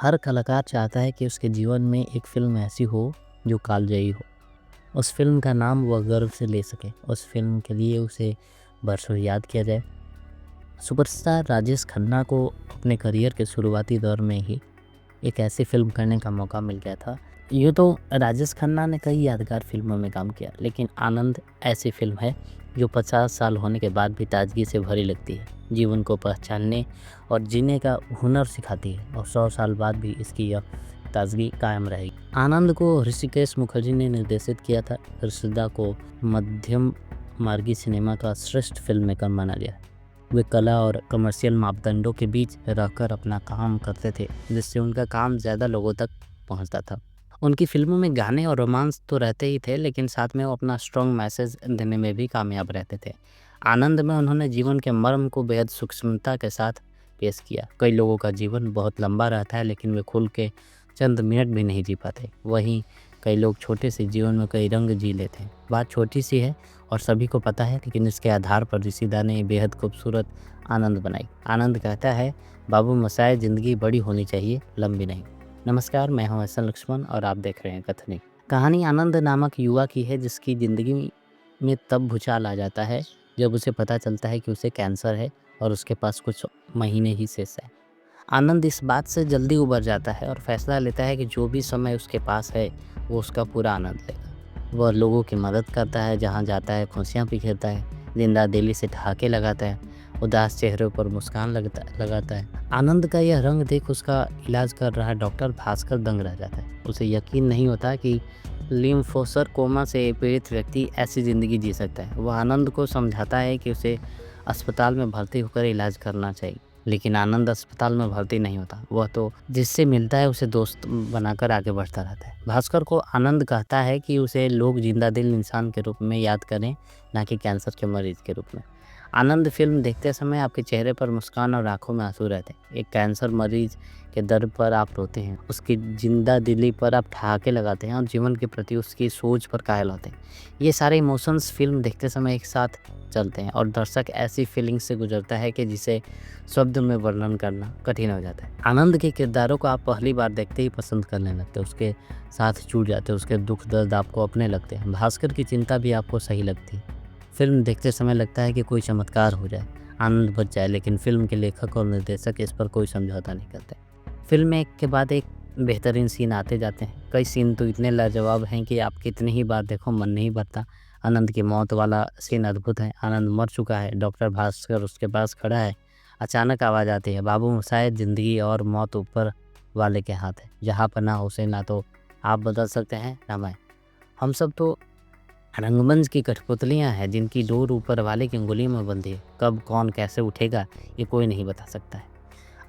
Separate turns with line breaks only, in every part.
हर कलाकार चाहता है कि उसके जीवन में एक फ़िल्म ऐसी हो जो कालजयी हो। उस फ़िल्म का नाम वह गर्व से ले सके, उस फ़िल्म के लिए उसे बरसों याद किया जाए। सुपरस्टार राजेश खन्ना को अपने करियर के शुरुआती दौर में ही एक ऐसी फ़िल्म करने का मौका मिल गया था। यूँ तो राजेश खन्ना ने कई यादगार फ़िल्मों में काम किया, लेकिन आनंद ऐसी फ़िल्म है जो 50 साल होने के बाद भी ताज़गी से भरी लगती है। जीवन को पहचानने और जीने का हुनर सिखाती है और 100 साल बाद भी इसकी यह ताज़गी कायम रहेगी। आनंद को ऋषिकेश मुखर्जी ने निर्देशित किया था। ऋषिदा को मध्यम मार्गी सिनेमा का श्रेष्ठ फ़िल्म मेकर माना गया। वे कला और कमर्शियल मापदंडों के बीच रहकर अपना काम करते थे, जिससे उनका काम ज़्यादा लोगों तक पहुंचता था। उनकी फिल्मों में गाने और रोमांस तो रहते ही थे, लेकिन साथ में वो अपना स्ट्रॉन्ग मैसेज देने में भी कामयाब रहते थे। आनंद में उन्होंने जीवन के मर्म को बेहद सूक्ष्मता के साथ पेश किया। कई लोगों का जीवन बहुत लंबा रहता है, लेकिन वे खुल के चंद मिनट भी नहीं जी पाते। वहीं कई लोग छोटे से जीवन में कई रंग जी लेते हैं। बात छोटी सी है और सभी को पता है, लेकिन इसके आधार पर ऋषिदा ने बेहद खूबसूरत आनंद बनाई। आनंद कहता है, बाबू मसाए ज़िंदगी बड़ी होनी चाहिए, लंबी नहीं। नमस्कार, मैं हूं एहसन लक्ष्मण और आप देख रहे हैं कथनी। कहानी आनंद नामक युवा की है, जिसकी ज़िंदगी में तब भूचाल आ जाता है जब उसे पता चलता है कि उसे कैंसर है और उसके पास कुछ महीने ही शेष है। आनंद इस बात से जल्दी उबर जाता है और फैसला लेता है कि जो भी समय उसके पास है वो उसका पूरा आनंद लेगा। वह लोगों की मदद करता है, जहाँ जाता है खुशियाँ बिखेरता है, जिंदा दिली से ठहाके लगाता है, उदास चेहरों पर मुस्कान लगाता है। आनंद का यह रंग देख उसका इलाज कर रहा डॉक्टर भास्कर दंग रह जाता है। उसे यकीन नहीं होता कि लिम्फोसरकोमा से पीड़ित व्यक्ति ऐसी ज़िंदगी जी सकता है। वह आनंद को समझाता है कि उसे अस्पताल में भर्ती होकर इलाज करना चाहिए, लेकिन आनंद अस्पताल में भर्ती नहीं होता। वह तो जिससे मिलता है उसे दोस्त बनाकर आगे बढ़ता रहता है। भास्कर को आनंद कहता है कि उसे लोग जिंदा दिल इंसान के रूप में याद करें, ना कि कैंसर के मरीज के रूप में। आनंद फिल्म देखते समय आपके चेहरे पर मुस्कान और आंखों में आंसू रहते हैं। एक कैंसर मरीज के दर्द पर आप रोते हैं, उसकी जिंदा दिली पर आप ठहाके लगाते हैं और जीवन के प्रति उसकी सोच पर कायल होते हैं। ये सारे इमोशंस फिल्म देखते समय एक साथ चलते हैं और दर्शक ऐसी फीलिंग से गुजरता है कि जिसे शब्द में वर्णन करना कठिन हो जाता है। आनंद के किरदारों को आप पहली बार देखते ही पसंद करने लगते हैं, उसके साथ जुड़ जाते हैं, उसके दुख दर्द आपको अपने लगते हैं। भास्कर की चिंता भी आपको सही लगती है। फिल्म देखते समय लगता है कि कोई चमत्कार हो जाए, आनंद बच जाए, लेकिन फिल्म के लेखक और निर्देशक इस पर कोई समझौता नहीं करते। फिल्म में एक के बाद एक बेहतरीन सीन आते जाते हैं। कई सीन तो इतने लाजवाब हैं कि आप कितनी ही बार देखो मन नहीं भरता। आनंद की मौत वाला सीन अद्भुत है। आनंद मर चुका है, डॉक्टर भास्कर उसके पास खड़ा है। अचानक आवाज़ आती है, बाबू शायद ज़िंदगी और मौत ऊपर वाले के हाथ है। जहाँ पर ना उसे ना तो आप बदल सकते हैं ना मैं। हम सब तो रंगमंच की कठपुतलियाँ हैं जिनकी डोर ऊपर वाले की उंगली में बंधी है। कब कौन कैसे उठेगा ये कोई नहीं बता सकता है।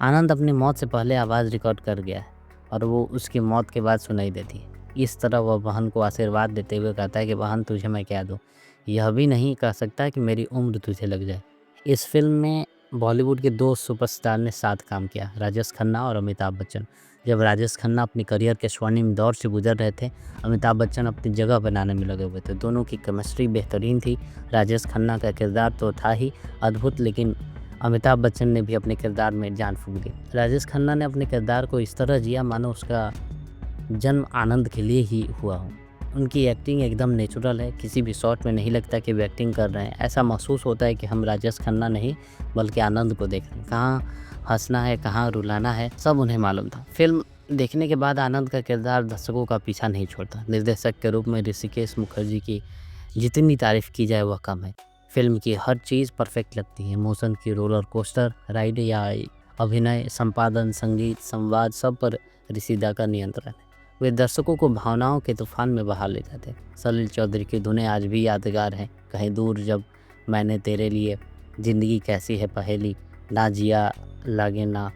आनंद अपनी मौत से पहले आवाज़ रिकॉर्ड कर गया है और वो उसकी मौत के बाद सुनाई देती है। इस तरह वह बहन को आशीर्वाद देते हुए कहता है कि बहन तुझे मैं क्या दूँ, यह भी नहीं कह सकता कि मेरी उम्र तुझे लग जाए। इस फिल्म में बॉलीवुड के 2 सुपरस्टार ने साथ काम किया, राजेश खन्ना और अमिताभ बच्चन। जब राजेश खन्ना अपनी करियर के स्वर्णिम दौर से गुजर रहे थे, अमिताभ बच्चन अपनी जगह बनाने में लगे हुए थे। दोनों की केमिस्ट्री बेहतरीन थी। राजेश खन्ना का किरदार तो था ही अद्भुत, लेकिन अमिताभ बच्चन ने भी अपने किरदार में जान फूँक दी। राजेश खन्ना ने अपने किरदार को इस तरह जिया मानो उसका जन्म आनंद के लिए ही हुआ हो। उनकी एक्टिंग एकदम नेचुरल है, किसी भी शॉट में नहीं लगता कि वे एक्टिंग कर रहे हैं। ऐसा महसूस होता है कि हम राजेश खन्ना नहीं बल्कि आनंद को देख रहे हैं। कहाँ हँसना है, कहाँ रुलाना है, सब उन्हें मालूम था। फिल्म देखने के बाद आनंद का किरदार दर्शकों का पीछा नहीं छोड़ता। निर्देशक के रूप में ऋषिकेश मुखर्जी की जितनी तारीफ़ की जाए वह कम है। फिल्म की हर चीज़ परफेक्ट लगती है। इमोशन की रोलर कोस्टर राइड या अभिनय, संपादन, संगीत, संवाद, सब पर ऋषिदा का नियंत्रण है। वे दर्शकों को भावनाओं के तूफान में बहा ले जाते हैं। सलील चौधरी की धुनें आज भी यादगार हैं। कहीं दूर जब मैंने तेरे लिए, जिंदगी कैसी है पहेली, ना जिया लागे ना,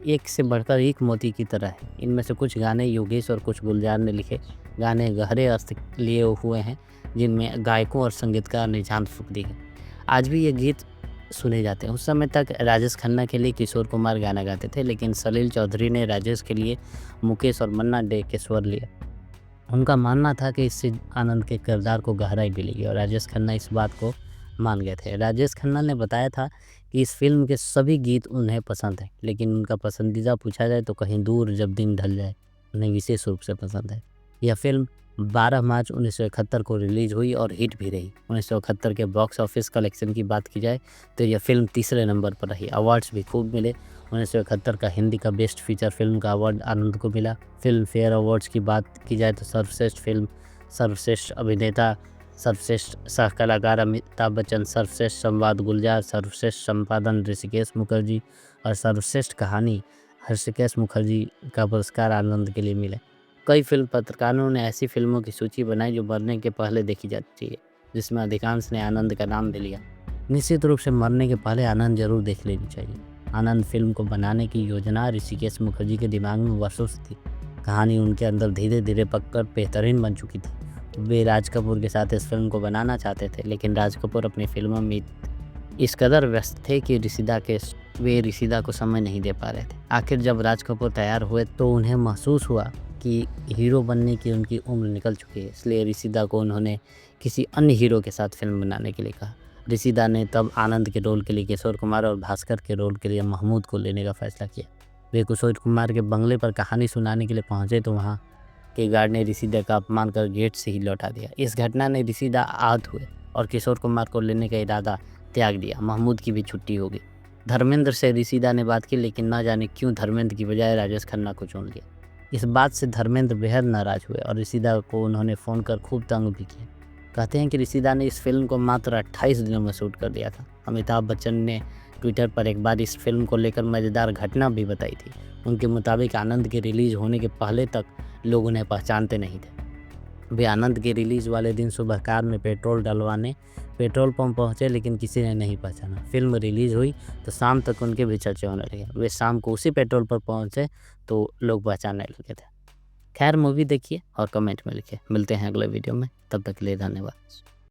एक से बढ़कर एक मोती की तरह है। इनमें से कुछ गाने योगेश और कुछ गुलजार ने लिखे। गाने गहरे अर्थ लिए हुए हैं, जिनमें गायकों और संगीतकार ने जान फूंक दी है। आज भी ये गीत सुने जाते हैं। उस समय तक राजेश खन्ना के लिए किशोर कुमार गाना गाते थे, लेकिन सलील चौधरी ने राजेश के लिए मुकेश और मन्ना डे के स्वर लिए। उनका मानना था कि इससे आनंद के किरदार को गहराई मिलेगी और राजेश खन्ना इस बात को मान गए थे। राजेश खन्ना ने बताया था कि इस फ़िल्म के सभी गीत उन्हें पसंद हैं, लेकिन उनका पसंदीदा पूछा जाए तो कहीं दूर जब दिन ढल जाए उन्हें विशेष रूप से पसंद है। यह फ़िल्म 12 मार्च 1971 को रिलीज़ हुई और हिट भी रही। 1971 के बॉक्स ऑफिस कलेक्शन की बात की जाए तो यह फ़िल्म तीसरे नंबर पर रही। अवार्ड्स भी खूब मिले। 1971 का हिंदी का बेस्ट फीचर फ़िल्म का अवार्ड आनंद को मिला। फ़िल्म फेयर अवार्ड्स की बात की जाए तो सर्वश्रेष्ठ फ़िल्म, सर्वश्रेष्ठ अभिनेता, सर्वश्रेष्ठ सह कलाकार अमिताभ बच्चन, सर्वश्रेष्ठ संवाद गुलजार, सर्वश्रेष्ठ संपादन ऋषिकेश मुखर्जी और सर्वश्रेष्ठ कहानी ऋषिकेश मुखर्जी का पुरस्कार आनंद के लिए मिले। कई फिल्म पत्रकारों ने ऐसी फिल्मों की सूची बनाई जो मरने के पहले देखी जाती है, जिसमें अधिकांश ने आनंद का नाम भी लिया। निश्चित रूप से मरने के पहले आनंद जरूर देख लेनी चाहिए। आनंद फिल्म को बनाने की योजना ऋषिकेश मुखर्जी के दिमाग में वर्षों से थी। कहानी उनके अंदर धीरे धीरे पककर बेहतरीन बन चुकी थी। वे राज कपूर के साथ इस फिल्म को बनाना चाहते थे, लेकिन राज कपूर अपनी फिल्मों में इस कदर व्यस्त थे कि वे ऋषिदा को समय नहीं दे पा रहे थे। आखिर जब राज कपूर तैयार हुए तो उन्हें महसूस हुआ कि हीरो बनने की उनकी उम्र निकल चुकी है, इसलिए ऋषिदा को उन्होंने किसी अन्य हीरो के साथ फिल्म बनाने के लिए कहा। ऋषिदा ने तब आनंद के रोल के लिए किशोर कुमार और भास्कर के रोल के लिए महमूद को लेने का फैसला किया। वे किशोर कुमार के बंगले पर कहानी सुनाने के लिए पहुंचे तो वहां के गार्ड ने ऋषिदा का अपमान कर गेट से ही लौटा दिया। इस घटना ने ऋषिदा आहत हुए और किशोर कुमार को लेने का इरादा त्याग दिया। महमूद की भी छुट्टी हो गई। धर्मेंद्र से ऋषिदा ने बात की, लेकिन न जाने क्यों धर्मेंद्र की बजाय राजेश खन्ना को चुन लिया। इस बात से धर्मेंद्र बेहद नाराज हुए और ऋषिदा को उन्होंने फ़ोन कर खूब तंग भी किया। कहते हैं कि ऋषिदा ने इस फिल्म को मात्र 28 दिनों में शूट कर दिया था। अमिताभ बच्चन ने ट्विटर पर एक बार इस फिल्म को लेकर मज़ेदार घटना भी बताई थी। उनके मुताबिक आनंद के रिलीज़ होने के पहले तक लोग उन्हें पहचानते नहीं थे। वे आनंद के रिलीज़ वाले दिन सुबह कार में पेट्रोल डलवाने पेट्रोल पंप पहुंचे, लेकिन किसी ने नहीं पहचाना। फिल्म रिलीज़ हुई तो शाम तक उनके भी चर्चे होने लगे। वे शाम को उसी पेट्रोल पर पहुंचे तो लोग पहचानने लगे थे। खैर, मूवी देखिए और कमेंट में लिखिए। मिलते हैं अगले वीडियो में, तब तक के लिए धन्यवाद।